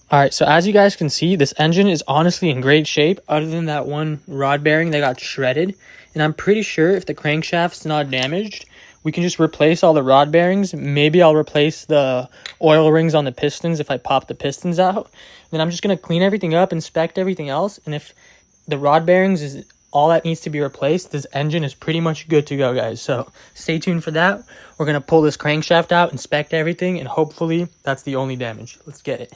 All right, so as you guys can see, this engine is honestly in great shape other than that one rod bearing that got shredded. And I'm pretty sure if the crankshaft's not damaged, we can just replace all the rod bearings. Maybe I'll replace the oil rings on the pistons if I pop the pistons out. Then I'm just going to clean everything up, inspect everything else. And if the rod bearings is all that needs to be replaced, this engine is pretty much good to go, guys. So stay tuned for that. We're going to pull this crankshaft out, inspect everything, and hopefully that's the only damage. Let's get it.